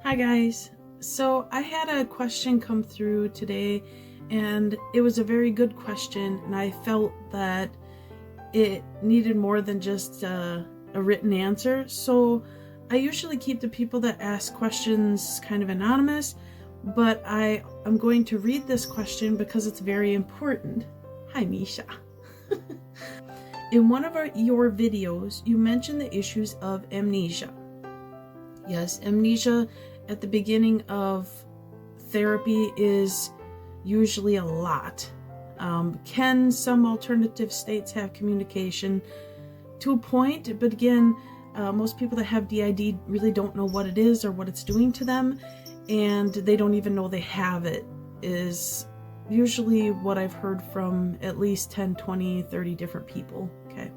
Hi guys. So I had a question come through today and it was a very good question, and I felt that it needed more than just a written answer. So I usually keep the people that ask questions kind of anonymous, but I'm going to read this question because it's very important. Hi Misha. In one of your videos, you mentioned the issues of amnesia. Yes, amnesia at the beginning of therapy is usually a lot. Can some alternative states have communication? To a point, but again, most people that have DID really don't know what it is or what it's doing to them, and they don't even know they have it, is usually what I've heard from at least 10, 20, 30 different people. Okay.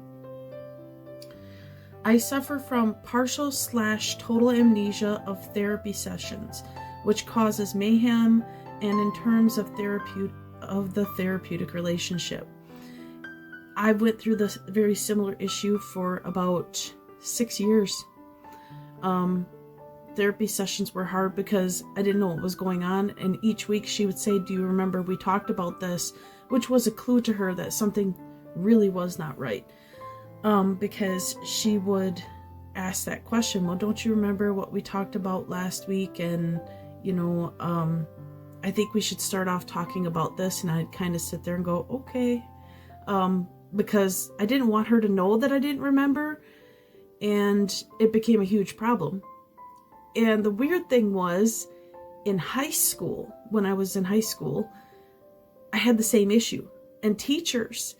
I suffer from partial/total amnesia of therapy sessions, which causes mayhem and in terms of the therapeutic relationship. I went through this very similar issue for about 6 years. Therapy sessions were hard because I didn't know what was going on, and each week she would say, "Do you remember we talked about this?" which was a clue to her that something really was not right. Because she would ask that question, "Well, don't you remember what we talked about last week? And, I think we should start off talking about this." And I'd kind of sit there and go, "Okay." Because I didn't want her to know that I didn't remember, and it became a huge problem. And the weird thing was, in high school, when I was in high school, I had the same issue, and teachers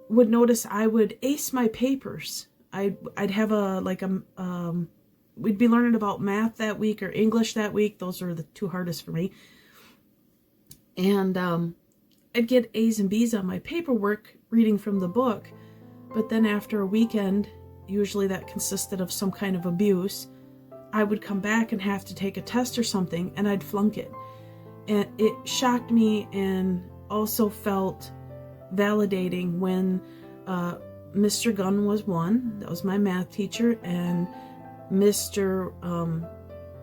would notice I would ace my papers. I'd have we'd be learning about math that week or English that week. Those are the two hardest for me. And I'd get A's and B's on my paperwork reading from the book. But then after a weekend, usually that consisted of some kind of abuse, I would come back and have to take a test or something, and I'd flunk it. And it shocked me and also felt validating when Mr. Gunn was one, that was my math teacher, and Mr.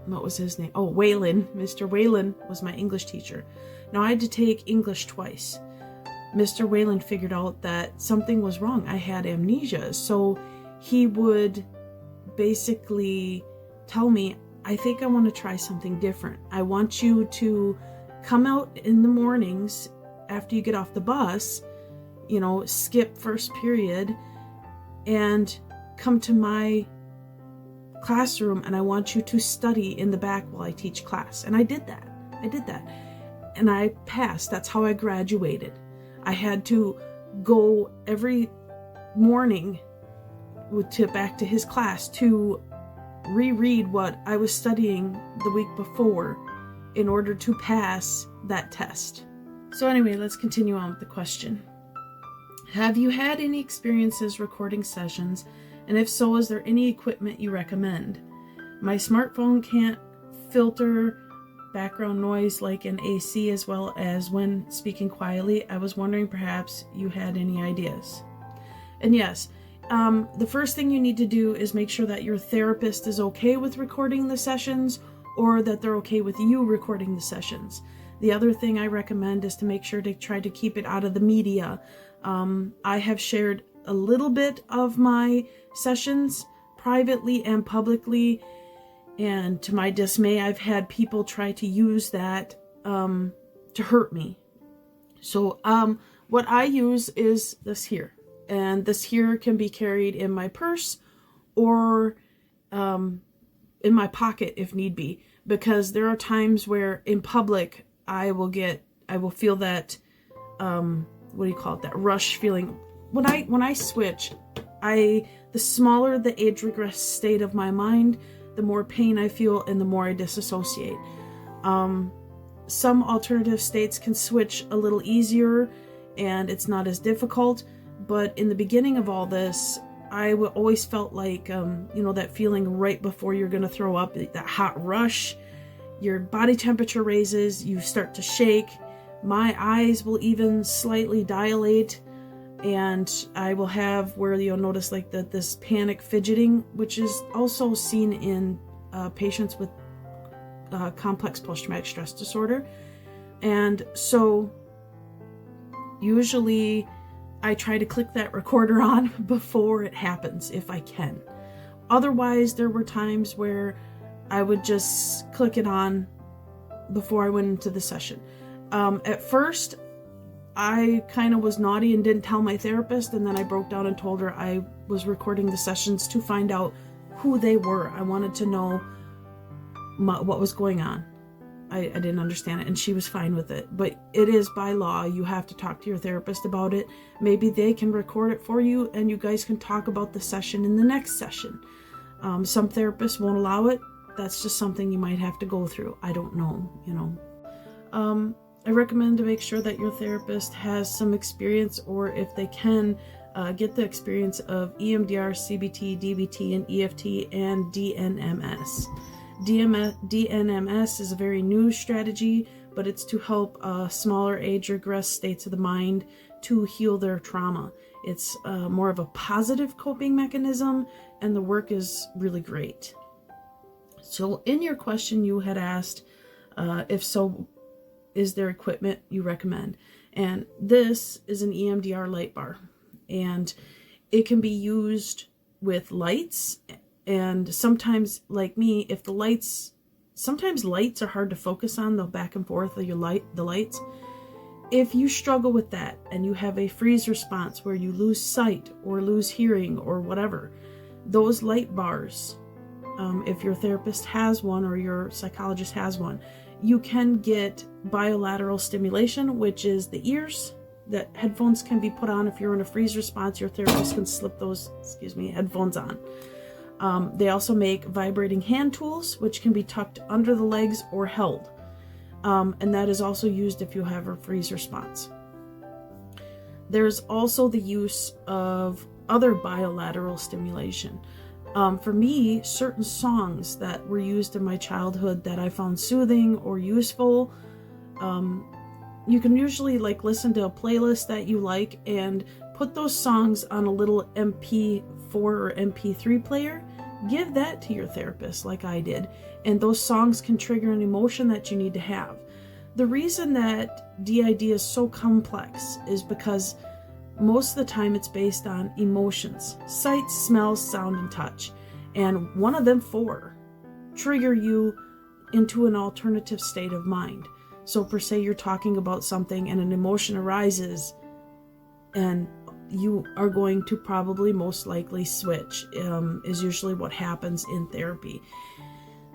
What was his name? Oh, Whalen. Mr. Whalen was my English teacher. Now I had to take English twice. Mr. Whalen figured out that something was wrong. I had amnesia. So he would basically tell me, "I think I want to try something different. I want you to come out in the mornings after you get off the bus, skip first period and come to my classroom, and I want you to study in the back while I teach class." And I did that. And I passed. That's how I graduated. I had to go every morning back to his class to reread what I was studying the week before in order to pass that test. So anyway, let's continue on with the question. Have you had any experiences recording sessions? And if so, is there any equipment you recommend? My smartphone can't filter background noise like an AC, as well as when speaking quietly. I was wondering perhaps you had any ideas. And yes, the first thing you need to do is make sure that your therapist is okay with recording the sessions, or that they're okay with you recording the sessions. The other thing I recommend is to make sure to try to keep it out of the media. I have shared a little bit of my sessions privately and publicly, and to my dismay, I've had people try to use that to hurt me. So what I use is this here, and this here can be carried in my purse or in my pocket if need be, because there are times where in public I will feel that that rush feeling. When I switch, the smaller the age regress state of my mind, the more pain I feel and the more I disassociate. Some alternative states can switch a little easier and it's not as difficult, but in the beginning of all this, I always felt like, that feeling right before you're going to throw up, that hot rush, your body temperature raises, you start to shake, my eyes will even slightly dilate, and I will have where you'll notice this panic fidgeting, which is also seen in patients with complex post-traumatic stress disorder. And so usually I try to click that recorder on before it happens if I can. Otherwise, there were times where I would just click it on before I went into the session. At first, I kind of was naughty and didn't tell my therapist, and then I broke down and told her I was recording the sessions to find out who they were. I wanted to know what was going on. I didn't understand it, and she was fine with it. But it is by law. You have to talk to your therapist about it. Maybe they can record it for you, and you guys can talk about the session in the next session. Some therapists won't allow it. That's just something you might have to go through. I don't know, I recommend to make sure that your therapist has some experience, or if they can, get the experience of EMDR, CBT, DBT, and EFT, and DNMS. DNMS is a very new strategy, but it's to help smaller age regressed states of the mind to heal their trauma. It's more of a positive coping mechanism, and the work is really great. So in your question, you had asked, if so, is there equipment you recommend? And this is an EMDR light bar, and it can be used with lights. And sometimes, like me, if sometimes lights are hard to focus on, the back and forth of the lights. If you struggle with that and you have a freeze response where you lose sight or lose hearing or whatever, those light bars, if your therapist has one or your psychologist has one, you can get bilateral stimulation, which is the ears that headphones can be put on. If you're in a freeze response, your therapist can slip those, headphones on. They also make vibrating hand tools, which can be tucked under the legs or held. And that is also used if you have a freeze response. There's also the use of other bilateral stimulation. For me, certain songs that were used in my childhood that I found soothing or useful, you can usually listen to a playlist that you like and put those songs on a little MP4 or MP3 player. Give that to your therapist like I did, and those songs can trigger an emotion that you need to have. The reason that DID is so complex is because most of the time it's based on emotions: sight, smell, sound, and touch. And one of them four trigger you into an alternative state of mind. So per se, you're talking about something and an emotion arises, and you are going to probably most likely switch, is usually what happens in therapy.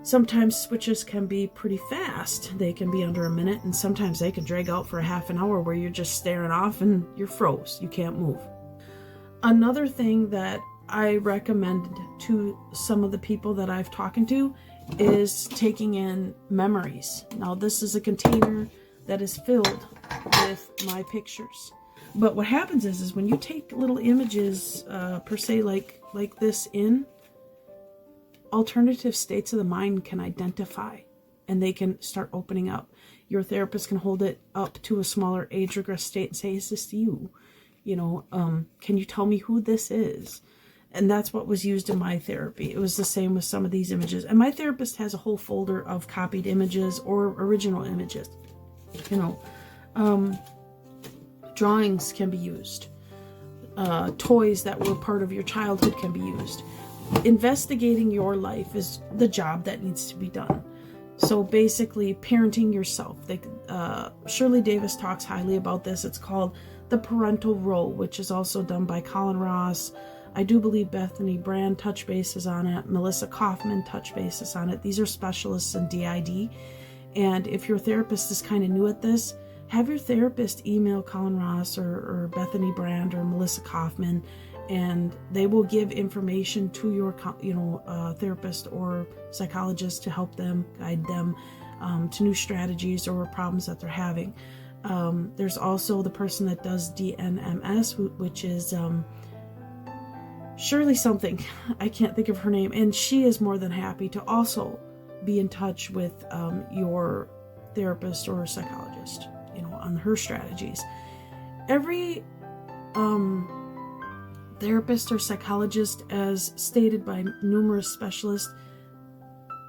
Sometimes switches can be pretty fast. They can be under a minute, and sometimes they can drag out for a half an hour where you're just staring off and you're froze. You can't move. Another thing that I recommend to some of the people that I've talked to is taking in memories. Now, this is a container that is filled with my pictures. But what happens is when you take little images, per se, like this in, alternative states of the mind can identify, and they can start opening up. Your therapist can hold it up to a smaller age regress state and say, "Is this you? Can you tell me who this is?" And that's what was used in my therapy. It was the same with some of these images. And my therapist has a whole folder of copied images or original images. Drawings can be used. Toys that were part of your childhood can be used. Investigating your life is the job that needs to be done. So basically, parenting yourself. Shirley Davis talks highly about this. It's called The Parental Role, which is also done by Colin Ross. I do believe Bethany Brand touch bases on it. Melissa Kaufman touch bases on it. These are specialists in DID. And if your therapist is kind of new at this, have your therapist email Colin Ross or Bethany Brand or Melissa Kaufman, and they will give information to your therapist or psychologist to help them, guide them to new strategies or problems that they're having. There's also the person that does DNMS, which is Shirley something. I can't think of her name, and she is more than happy to also be in touch with your therapist or psychologist, on her strategies. Every therapist or psychologist, as stated by numerous specialists,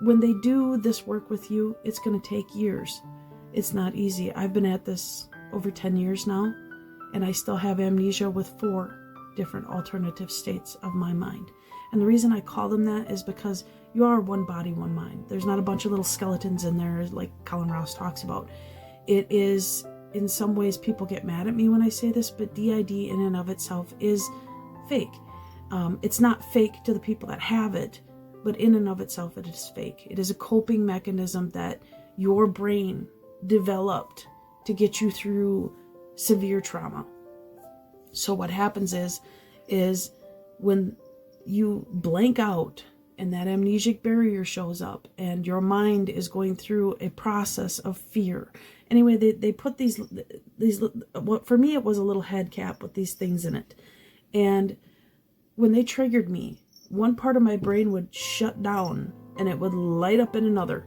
when they do this work with you, it's going to take years. It's not easy. I've been at this over 10 years now, and I still have amnesia with 4 different alternative states of my mind. And the reason I call them that is because you are one body, one mind. There's not a bunch of little skeletons in there like Colin Rouse talks about. It is, in some ways, people get mad at me when I say this, but DID in and of itself is fake. It's not fake to the people that have it, but in and of itself, it is fake. It is a coping mechanism that your brain developed to get you through severe trauma. So what happens is when you blank out and that amnesic barrier shows up and your mind is going through a process of fear. Anyway, they put these, what for me, it was a little head cap with these things in it. And when they triggered me, one part of my brain would shut down and it would light up in another.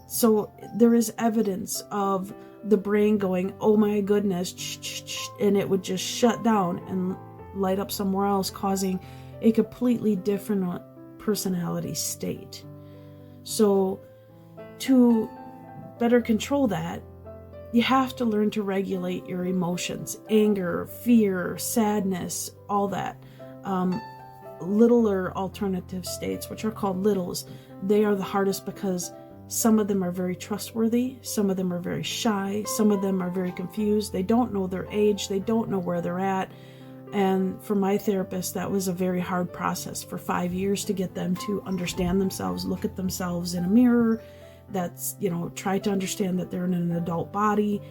So there is evidence of the brain going, oh my goodness, and it would just shut down and light up somewhere else, causing a completely different personality state. So to better control that, you have to learn to regulate your emotions, anger, fear, sadness, all that. Littler alternative states, which are called littles, they are the hardest because some of them are very trustworthy, some of them are very shy, some of them are very confused, they don't know their age, they don't know where they're at. And for my therapist, that was a very hard process for 5 years to get them to understand themselves, look at themselves in a mirror, try to understand that they're in an adult body.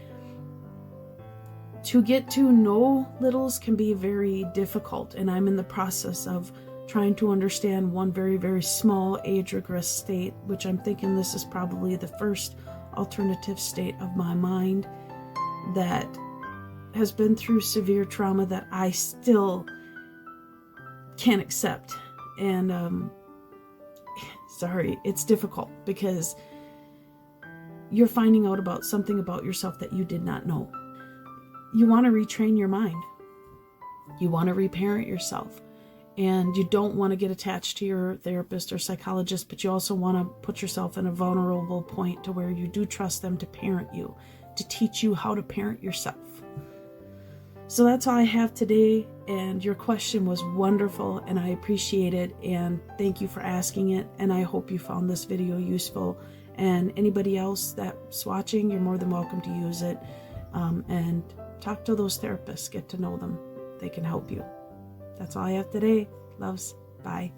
To get to know littles can be very difficult, and I'm in the process of trying to understand one very, very small age regress state, which I'm thinking this is probably the first alternative state of my mind that has been through severe trauma that I still can't accept. And sorry, it's difficult because you're finding out about something about yourself that you did not know. You want to retrain your mind. You want to reparent yourself. And you don't want to get attached to your therapist or psychologist, but you also want to put yourself in a vulnerable point to where you do trust them to parent you, to teach you how to parent yourself. So that's all I have today, and your question was wonderful, and I appreciate it, and thank you for asking it, and I hope you found this video useful. And anybody else that's watching, you're more than welcome to use it, and talk to those therapists, get to know them. They can help you. That's all I have today. Loves. Bye.